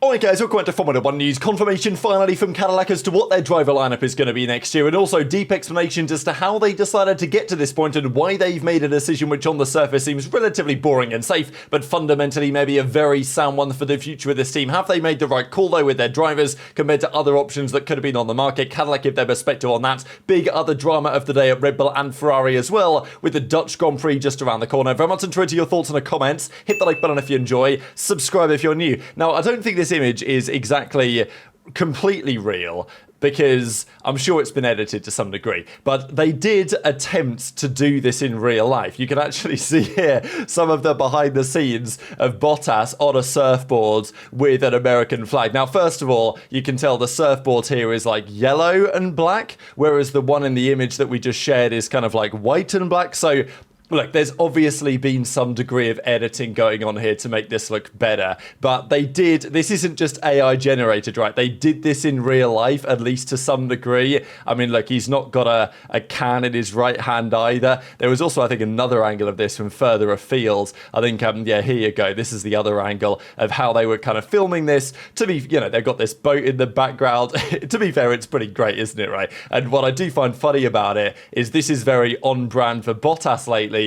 Alright guys, welcome back to Formula 1 News. Confirmation finally from Cadillac as to what their driver lineup is going to be next year, and also deep explanations as to how they decided to get to this point and why they've made a decision which on the surface seems relatively boring and safe, but fundamentally maybe a very sound one for the future of this team. Have they made the right call though with their drivers compared to other options that could have been on the market? Cadillac give their perspective on that. Big other drama of the day at Red Bull and Ferrari as well, with the Dutch Grand Prix just around the corner. Very much into your thoughts in the comments. Hit the like button if you enjoy. Subscribe if you're new. Now, I don't think this image is exactly completely real, because I'm sure it's been edited to some degree, but they did attempt to do this in real life. You can actually see here some of the behind the scenes of Bottas on a surfboard with an American flag. Now, first of all, you can tell the surfboard here is like yellow and black, whereas the one in the image that we just shared is kind of like white and black. So look, there's obviously been some degree of editing going on here to make this look better, but this isn't just AI generated, right? They did this in real life, at least to some degree. I mean, look, he's not got a can in his right hand either. There was also, I think, another angle of this from further afield. I think, yeah, here you go. This is the other angle of how they were kind of filming this. To be, they've got this boat in the background. To be fair, it's pretty great, isn't it, right? And what I do find funny about it is this is very on brand for Bottas lately,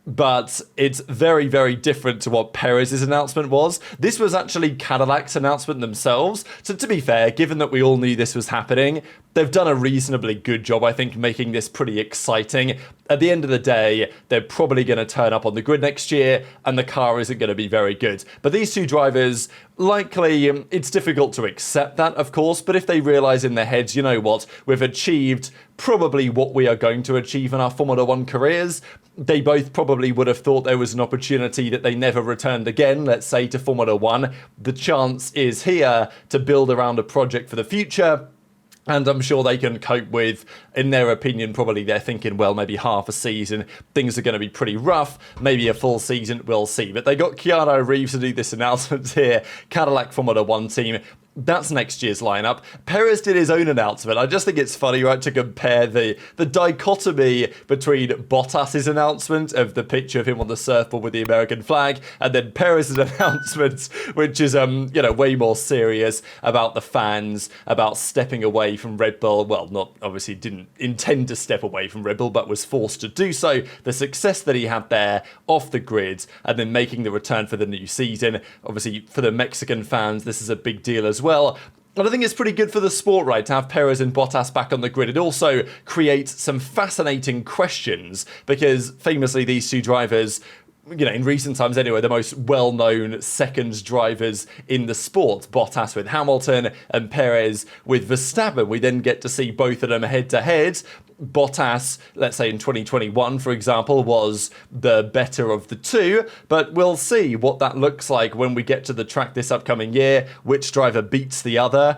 but it's very, very different to what Perez's announcement was. This was actually Cadillac's announcement themselves. So to be fair, given that we all knew this was happening, they've done a reasonably good job, I think, making this pretty exciting. At the end of the day, they're probably going to turn up on the grid next year, and the car isn't going to be very good. But these two drivers, likely, it's difficult to accept that, of course, but if they realise in their heads, you know what, we've achieved probably what we are going to achieve in our Formula 1 careers, they both probably would have thought there was an opportunity that they never returned again, let's say, to Formula 1. The chance is here to build around a project for the future, and I'm sure they can cope with, in their opinion, probably they're thinking, well, maybe half a season, things are going to be pretty rough, maybe a full season, we'll see. But they got Keanu Reeves to do this announcement here, Cadillac Formula 1 team. That's next year's lineup. Perez did his own announcement. I just think it's funny, right, to compare the dichotomy between Bottas's announcement of the picture of him on the surfboard with the American flag, and then Perez's announcement, which is, way more serious about the fans, about stepping away from Red Bull. Well, not obviously didn't intend to step away from Red Bull, but was forced to do so. The success that he had there off the grid, and then making the return for the new season. Obviously, for the Mexican fans, this is a big deal as well. And I think it's pretty good for the sport, right, to have Perez and Bottas back on the grid. It also creates some fascinating questions, because famously these two drivers, in recent times anyway, the most well-known second drivers in the sport. Bottas with Hamilton and Perez with Verstappen. We then get to see both of them head-to-head. Bottas, let's say in 2021, for example, was the better of the two, but we'll see what that looks like when we get to the track this upcoming year, which driver beats the other,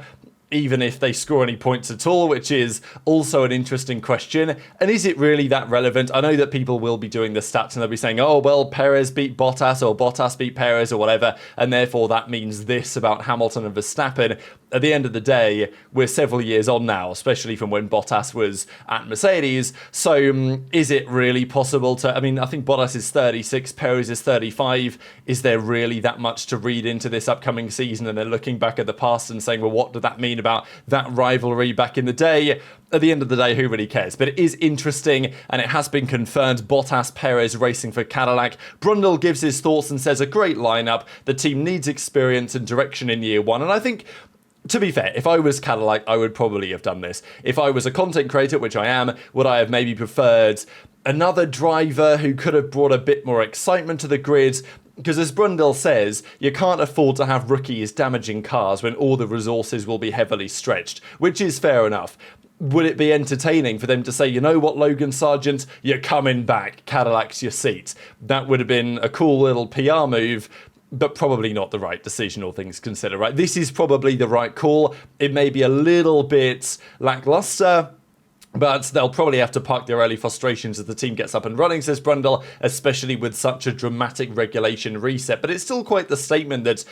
even if they score any points at all, which is also an interesting question. And is it really that relevant? I know that people will be doing the stats and they'll be saying, oh, well, Perez beat Bottas or Bottas beat Perez or whatever, and therefore that means this about Hamilton and Verstappen. At the end of the day, we're several years on now, especially from when Bottas was at Mercedes. So is it really possible to, I think Bottas is 36, Perez is 35. Is there really that much to read into this upcoming season? And then looking back at the past and saying, well, what did that mean about that rivalry back in the day? At the end of the day, who really cares? But it is interesting, and it has been confirmed. Bottas, Perez racing for Cadillac. Brundle gives his thoughts and says a great lineup. The team needs experience and direction in year one. And I think, to be fair, if I was Cadillac, I would probably have done this. If I was a content creator, which I am, would I have maybe preferred another driver who could have brought a bit more excitement to the grid? Because as Brundle says, you can't afford to have rookies damaging cars when all the resources will be heavily stretched, which is fair enough. Would it be entertaining for them to say, you know what, Logan Sargent, you're coming back, Cadillac's your seat? That would have been a cool little PR move, but probably not the right decision, all things considered, right? This is probably the right call. It may be a little bit lackluster, but they'll probably have to park their early frustrations as the team gets up and running, says Brundle, especially with such a dramatic regulation reset. But it's still quite the statement that,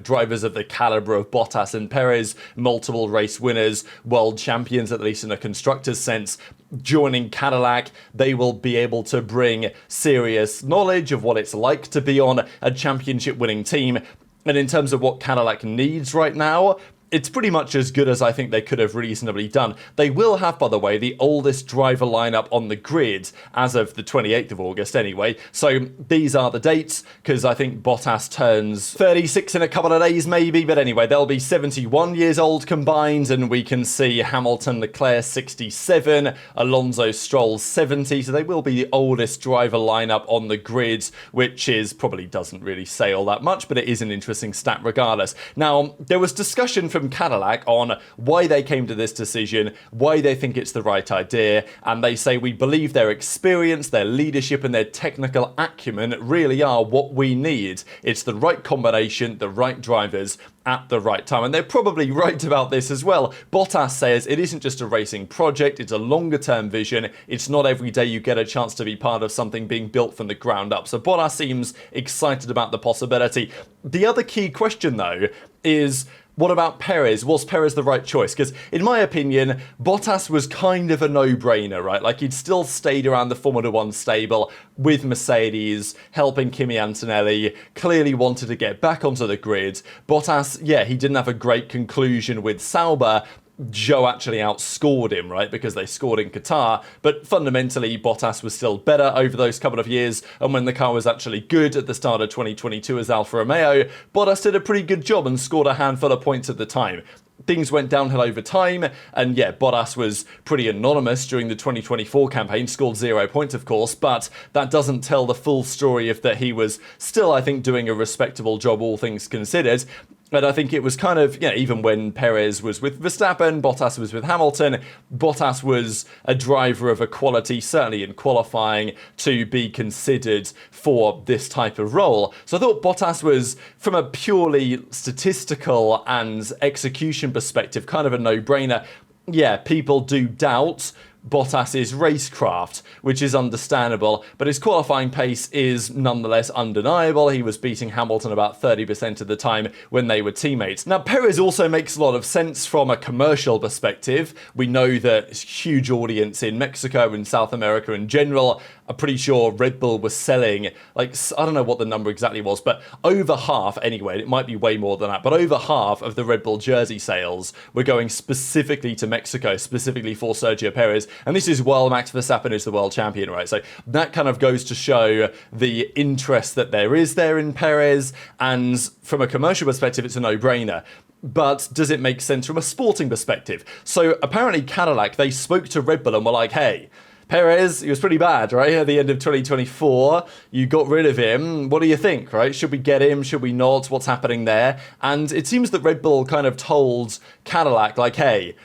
drivers of the caliber of Bottas and Perez, multiple race winners, world champions, at least in a constructor's sense, joining Cadillac, they will be able to bring serious knowledge of what it's like to be on a championship winning team. And in terms of what Cadillac needs right now, it's pretty much as good as I think they could have reasonably done. They will have, by the way, the oldest driver lineup on the grid as of the 28th of August anyway. So these are the dates, because I think Bottas turns 36 in a couple of days maybe. But anyway, they'll be 71 years old combined, and we can see Hamilton, Leclerc 67, Alonso, Stroll 70. So they will be the oldest driver lineup on the grid, which is probably doesn't really say all that much, but it is an interesting stat regardless. Now, there was discussion from Cadillac on why they came to this decision, why they think it's the right idea, and they say we believe their experience, their leadership and their technical acumen really are what we need. It's the right combination, the right drivers at the right time. And they're probably right about this as well. Bottas says it isn't just a racing project, it's a longer term vision. It's not every day you get a chance to be part of something being built from the ground up. So Bottas seems excited about the possibility. The other key question though is, what about Perez? Was Perez the right choice? Because in my opinion, Bottas was kind of a no-brainer, right? Like, he'd still stayed around the Formula 1 stable with Mercedes, helping Kimi Antonelli, clearly wanted to get back onto the grid. Bottas, yeah, he didn't have a great conclusion with Sauber. Joe actually outscored him, right, because they scored in Qatar, but fundamentally Bottas was still better over those couple of years, and when the car was actually good at the start of 2022 as Alfa Romeo, Bottas did a pretty good job and scored a handful of points at the time. Things went downhill over time, and yeah, Bottas was pretty anonymous during the 2024 campaign, scored 0 points of course, but that doesn't tell the full story of that he was still, I think, doing a respectable job all things considered. And I think it was kind of, even when Perez was with Verstappen, Bottas was with Hamilton, Bottas was a driver of a quality, certainly in qualifying, to be considered for this type of role. So I thought Bottas was, from a purely statistical and execution perspective, kind of a no-brainer. Yeah, people do doubt Bottas's racecraft, which is understandable, but his qualifying pace is nonetheless undeniable. He was beating Hamilton about 30% of the time when they were teammates. Now, Perez also makes a lot of sense from a commercial perspective. We know that it's a huge audience in Mexico and South America in general. I'm pretty sure Red Bull was selling, like, I don't know what the number exactly was, but over half, anyway, it might be way more than that, but over half of the Red Bull jersey sales were going specifically to Mexico, specifically for Sergio Perez. And this is while Max Verstappen is the world champion, right? So that kind of goes to show the interest that there is there in Perez. And from a commercial perspective, it's a no-brainer. But does it make sense from a sporting perspective? So apparently Cadillac, they spoke to Red Bull and were like, hey, Perez, he was pretty bad, right? At the end of 2024, you got rid of him. What do you think, right? Should we get him? Should we not? What's happening there? And it seems that Red Bull kind of told Cadillac, like, hey,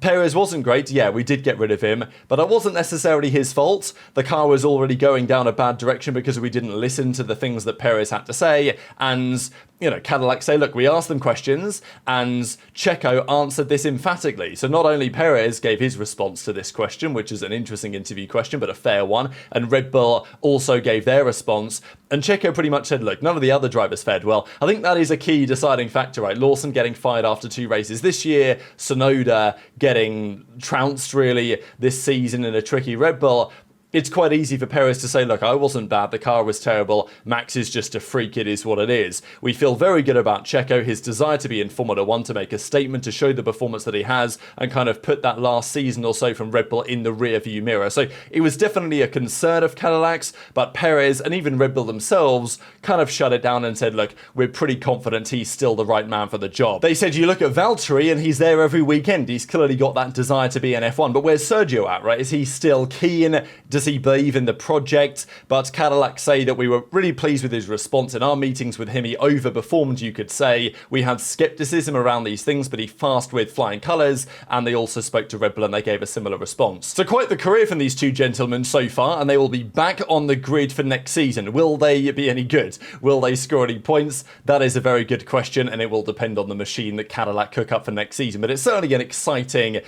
Perez wasn't great, yeah, we did get rid of him, but it wasn't necessarily his fault. The car was already going down a bad direction because we didn't listen to the things that Perez had to say, and Cadillac say, look, we asked them questions, and Checo answered this emphatically. So not only Perez gave his response to this question, which is an interesting interview question, but a fair one, and Red Bull also gave their response, and Checo pretty much said, look, none of the other drivers fared well. I think that is a key deciding factor, right? Lawson getting fired after 2 races this year, Tsunoda getting trounced, really, this season in a tricky Red Bull. It's quite easy for Perez to say, look, I wasn't bad, the car was terrible, Max is just a freak, it is what it is. We feel very good about Checo, his desire to be in Formula 1, to make a statement, to show the performance that he has, and kind of put that last season or so from Red Bull in the rear view mirror. So it was definitely a concern of Cadillac's, but Perez and even Red Bull themselves kind of shut it down and said, look, we're pretty confident he's still the right man for the job. They said, you look at Valtteri and he's there every weekend, he's clearly got that desire to be an F1, but where's Sergio at, right? Is he still keen? Does he believe in the project? But Cadillac say that we were really pleased with his response. In our meetings with him, he overperformed, you could say. We had skepticism around these things, but he passed with flying colours, and they also spoke to Red Bull and they gave a similar response. So quite the career from these two gentlemen so far, and they will be back on the grid for next season. Will they be any good? Will they score any points? That is a very good question, and it will depend on the machine that Cadillac cook up for next season. But it's certainly an exciting,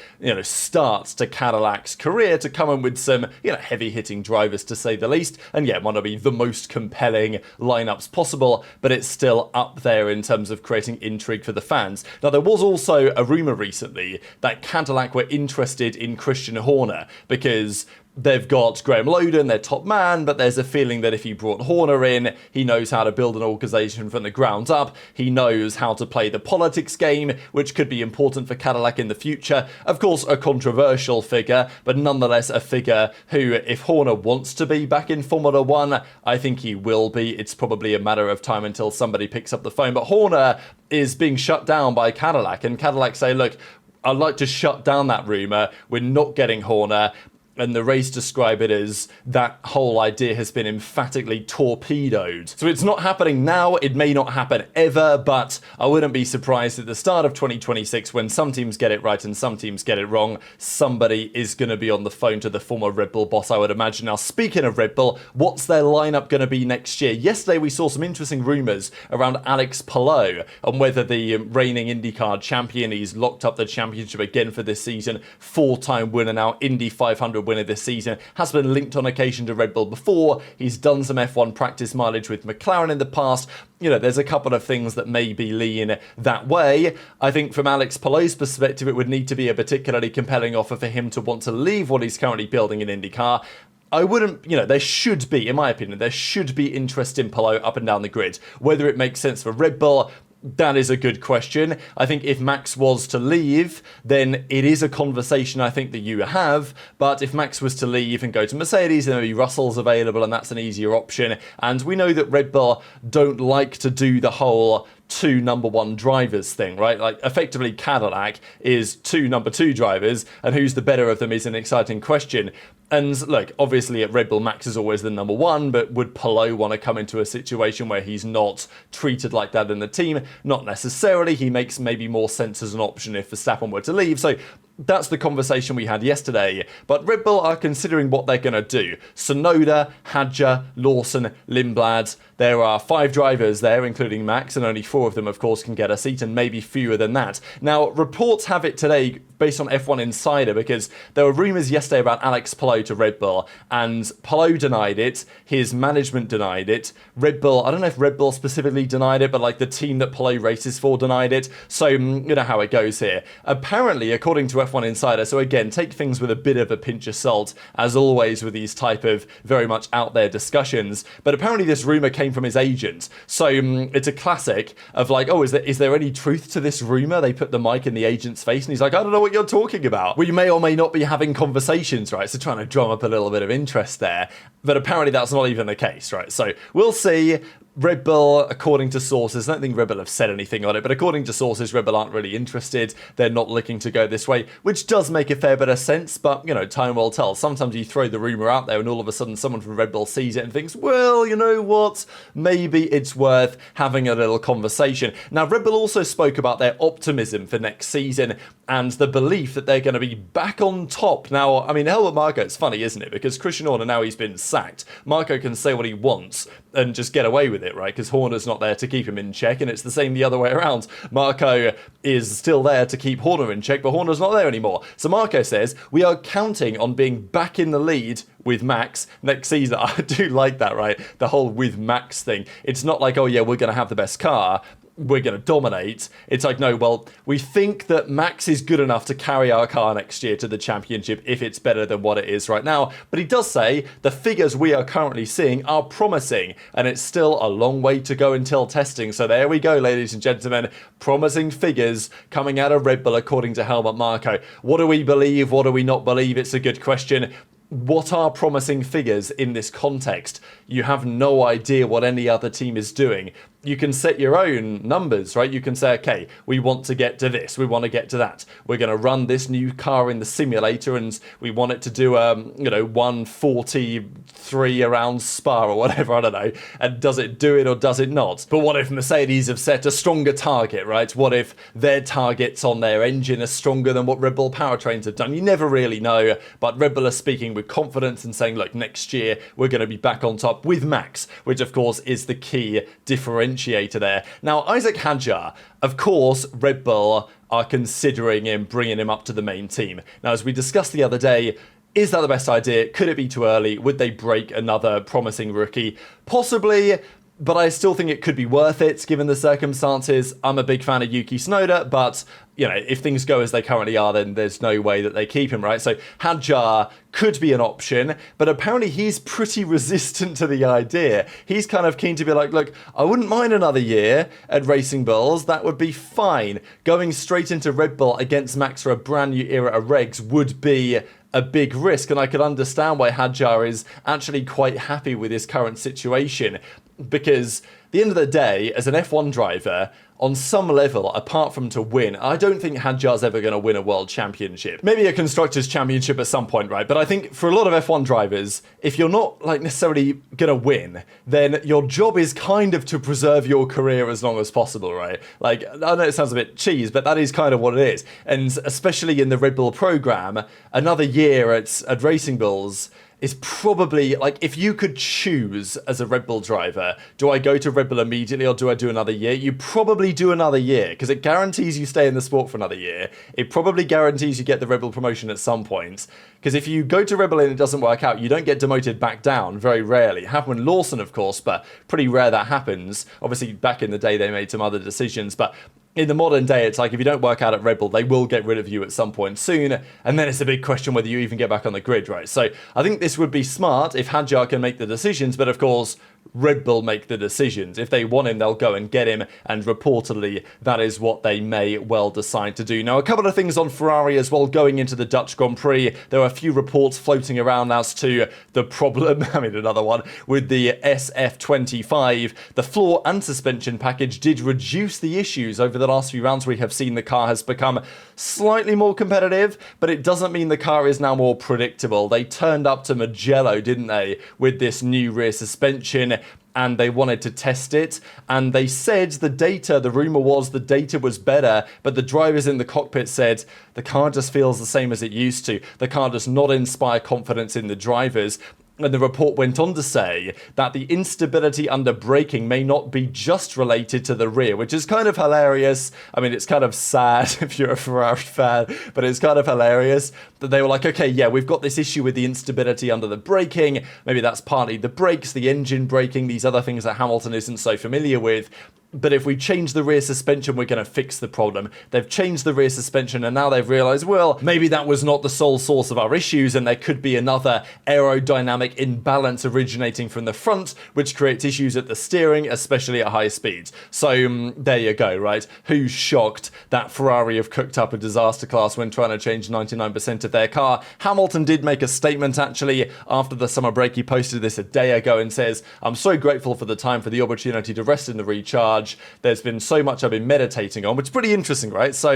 start to Cadillac's career, to come in with some, heavy-hitting drivers, to say the least, and yeah, want to be the most compelling lineups possible, but it's still up there in terms of creating intrigue for the fans. Now, there was also a rumour recently that Cadillac were interested in Christian Horner, because They've got Graham Loden, their top man, but there's a feeling that if he brought Horner in, he knows how to build an organisation from the ground up. He knows how to play the politics game, which could be important for Cadillac in the future. Of course, a controversial figure, but nonetheless a figure who, if Horner wants to be back in Formula One, I think he will be. It's probably a matter of time until somebody picks up the phone. But Horner is being shut down by Cadillac, and Cadillac say, look, I'd like to shut down that rumour. We're not getting Horner. And the race describe it as that whole idea has been emphatically torpedoed. So it's not happening now, it may not happen ever, but I wouldn't be surprised at the start of 2026 when some teams get it right and some teams get it wrong, somebody is going to be on the phone to the former Red Bull boss, I would imagine. Now, speaking of Red Bull, what's their lineup going to be next year? Yesterday we saw some interesting rumours around Alex Palou and whether the reigning IndyCar champion, he's locked up the championship again for this season, 4-time winner now, Indy 500 winner this season, has been linked on occasion to Red Bull before. He's done some F1 practice mileage with McLaren in the past. You know, there's a couple of things that maybe lean that way. I think from Alex Palou's perspective, it would need to be a particularly compelling offer for him to want to leave what he's currently building in IndyCar. I wouldn't, there should be, in my opinion, there should be interest in Palou up and down the grid. Whether it makes sense for Red Bull, that is a good question. I think if Max was to leave, then it is a conversation I think that you have. But if Max was to leave and go to Mercedes, then maybe Russell's available and that's an easier option. And we know that Red Bull don't like to do the whole two number one drivers thing, right? Like effectively Cadillac is two number two drivers and who's the better of them is an exciting question. And look, obviously at Red Bull, Max is always the number one, but would Palou want to come into a situation where he's not treated like that in the team? Not necessarily. He makes maybe more sense as an option if Verstappen were to leave. So that's the conversation we had yesterday. But Red Bull are considering what they're going to do. Tsunoda, Hadjar, Lawson, Lindblad. There are 5 drivers there, including Max, and only 4 of them, of course, can get a seat, and maybe fewer than that. Now, reports have it today, based on F1 Insider, because there were rumours yesterday about Alex Palou to Red Bull, and Palou denied it, his management denied it, Red Bull, I don't know if Red Bull specifically denied it, but like the team that Palou races for denied it, so you know how it goes here. Apparently, according to F1 Insider, so again, take things with a bit of a pinch of salt, as always with these type of very much out there discussions, but apparently this rumour came from his agent, so it's a classic of like, oh, is there any truth to this rumour? They put the mic in the agent's face and he's like, I don't know what you're talking about. Well, you may or may not be having conversations, right? So trying to drum up a little bit of interest there, but apparently that's not even the case, right? So we'll see. Red Bull, according to sources, I don't think Red Bull have said anything on it, but according to sources, Red Bull aren't really interested. They're not looking to go this way, which does make a fair bit of sense, but, time will tell. Sometimes you throw the rumour out there and all of a sudden someone from Red Bull sees it and thinks, well, you know what? Maybe it's worth having a little conversation. Now, Red Bull also spoke about their optimism for next season and the belief that they're going to be back on top. Now, I mean, Helmut Marko, it's funny, isn't it? Because Christian Horner, now he's been sacked. Marko can say what he wants and just get away with it, right? Because Horner's not there to keep him in check, and it's the same the other way around. Marko is still there to keep Horner in check, but Horner's not there anymore. So Marko says, we are counting on being back in the lead with Max next season. I do like that, right? The whole with Max thing. It's not like, oh yeah, we're going to have the best car, we're going to dominate. It's like, no, well, we think that Max is good enough to carry our car next year to the championship if it's better than what it is right now. But he does say the figures we are currently seeing are promising, and it's still a long way to go until testing. So there we go, ladies and gentlemen. Promising figures coming out of Red Bull according to Helmut Marko. What do we believe? What do we not believe? It's a good question. What are promising figures in this context? You have no idea what any other team is doing. You can set your own numbers, right? You can say, okay, we want to get to this, we want to get to that. We're going to run this new car in the simulator and we want it to do 143 around Spa or whatever, I don't know. And does it do it or does it not? But what if Mercedes have set a stronger target, right? What if their targets on their engine are stronger than what Red Bull powertrains have done? You never really know, but Red Bull are speaking with confidence and saying, look, next year we're going to be back on top with Max, which of course is the key differentiator there. Now, Isaac Hadjar, of course, Red Bull are considering him, bringing him up to the main team. Now, as we discussed the other day, is that the best idea? Could it be too early? Would they break another promising rookie? Possibly. but I still think it could be worth it given the circumstances. I'm a big fan of Yuki Tsunoda, but if things go as they currently are, then there's no way that they keep him, right? So Hadjar could be an option, but apparently he's pretty resistant to the idea. He's kind of keen to be like, look, I wouldn't mind another year at Racing Bulls. That would be fine. Going straight into Red Bull against Max for a brand new era of regs would be a big risk, and I could understand why Hadjar is actually quite happy with his current situation, because at the end of the day, as an F1 driver, on some level, apart from to win, I don't think Hadjar's ever going to win a world championship. Maybe a Constructors' Championship at some point, right? But I think for a lot of F1 drivers, if you're not necessarily going to win, then your job is kind of to preserve your career as long as possible, right? I know it sounds a bit cheese, but that is kind of what it is. And especially in the Red Bull program, another year at Racing Bulls is probably, if you could choose as a Red Bull driver, do I go to Red Bull immediately or do I do another year? You probably do another year, because it guarantees you stay in the sport for another year. It probably guarantees you get the Red Bull promotion at some point. Because if you go to Red Bull and it doesn't work out, you don't get demoted back down, very rarely. It happened with Lawson, of course, but pretty rare that happens. Obviously, back in the day, they made some other decisions, but in the modern day, it's like if you don't work out at Red Bull, they will get rid of you at some point soon, and then it's a big question whether you even get back on the grid, right? So I think this would be smart if Hadjar can make the decisions, but of course, Red Bull make the decisions. If they want him, they'll go and get him, and reportedly, that is what they may well decide to do. Now, a couple of things on Ferrari as well going into the Dutch Grand Prix. There are a few reports floating around as to the problem, another one, with the SF25. The floor and suspension package did reduce the issues over the last few rounds. We have seen the car has become slightly more competitive, but it doesn't mean the car is now more predictable. They turned up to Mugello, didn't they, with this new rear suspension, and they wanted to test it, and they said the rumour was the data was better, but the drivers in the cockpit said the car just feels the same as it used to. The car does not inspire confidence in the drivers. And the report went on to say that the instability under braking may not be just related to the rear, which is kind of hilarious. It's kind of sad if you're a Ferrari fan, but it's kind of hilarious that they were like, okay, yeah, we've got this issue with the instability under the braking. Maybe that's partly the brakes, the engine braking, these other things that Hamilton isn't so familiar with. But if we change the rear suspension, we're going to fix the problem. They've changed the rear suspension, and now they've realised, well, maybe that was not the sole source of our issues, and there could be another aerodynamic imbalance originating from the front, which creates issues at the steering, especially at high speeds. So there you go, right? Who's shocked that Ferrari have cooked up a disaster class when trying to change 99% of their car? Hamilton did make a statement, actually, after the summer break. He posted this a day ago and says, I'm so grateful for the time, for the opportunity to rest in the recharge. There's been so much I've been meditating on, which is pretty interesting, right? So,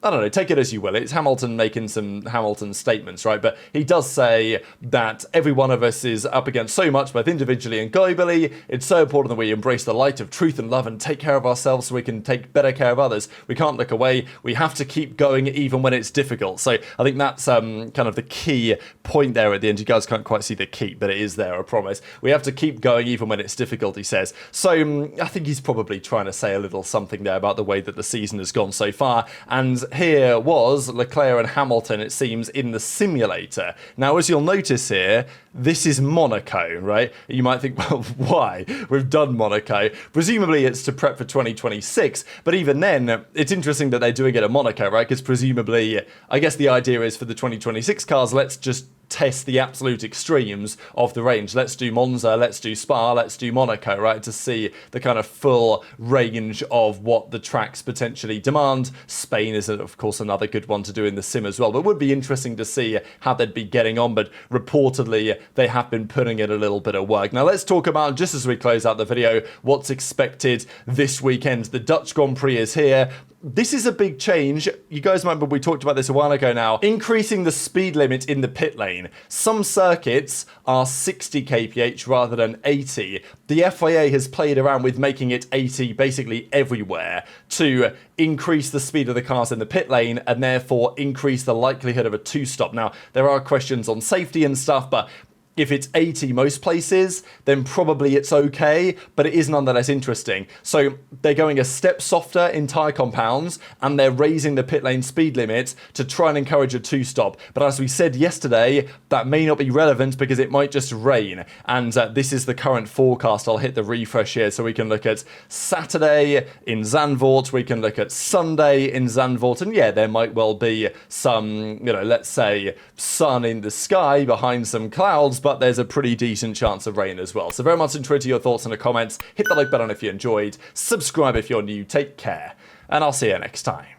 I don't know, take it as you will. It's Hamilton making some Hamilton statements, right? But he does say that every one of us is up against so much, both individually and globally. It's so important that we embrace the light of truth and love and take care of ourselves so we can take better care of others. We can't look away. We have to keep going even when it's difficult. So, I think that's kind of the key point there at the end. You guys can't quite see the key, but it is there, I promise. We have to keep going even when it's difficult, he says. So, I think he's probably trying to say a little something there about the way that the season has gone so far. And here was Leclerc and Hamilton, it seems, in the simulator. Now, as you'll notice here, this is Monaco, right? You might think, well, why? We've done Monaco. Presumably it's to prep for 2026, but even then, it's interesting that they're doing it at Monaco, right? Because presumably, I guess the idea is for the 2026 cars, let's just test the absolute extremes of the range. Let's do Monza, let's do Spa, let's do Monaco, right? To see the kind of full range of what the tracks potentially demand. Spain is, of course, another good one to do in the sim as well. But it would be interesting to see how they'd be getting on. But reportedly, they have been putting in a little bit of work. Now, let's talk about, just as we close out the video, what's expected this weekend. The Dutch Grand Prix is here. This is a big change. You guys remember we talked about this a while ago now. Increasing the speed limit in the pit lane. Some circuits are 60 kph rather than 80. The FIA has played around with making it 80 basically everywhere to increase the speed of the cars in the pit lane and therefore increase the likelihood of a two-stop. Now, there are questions on safety and stuff, but If it's 80 most places, then probably it's okay, but it is nonetheless interesting. So they're going a step softer in tyre compounds, and they're raising the pit lane speed limit to try and encourage a two-stop. But as we said yesterday, that may not be relevant because it might just rain. And this is the current forecast. I'll hit the refresh here so we can look at Saturday in Zandvoort, we can look at Sunday in Zandvoort, and yeah, there might well be some, let's say sun in the sky behind some clouds, but there's a pretty decent chance of rain as well. So very much interested to your thoughts in the comments. Hit the like button if you enjoyed. Subscribe if you're new. Take care. And I'll see you next time.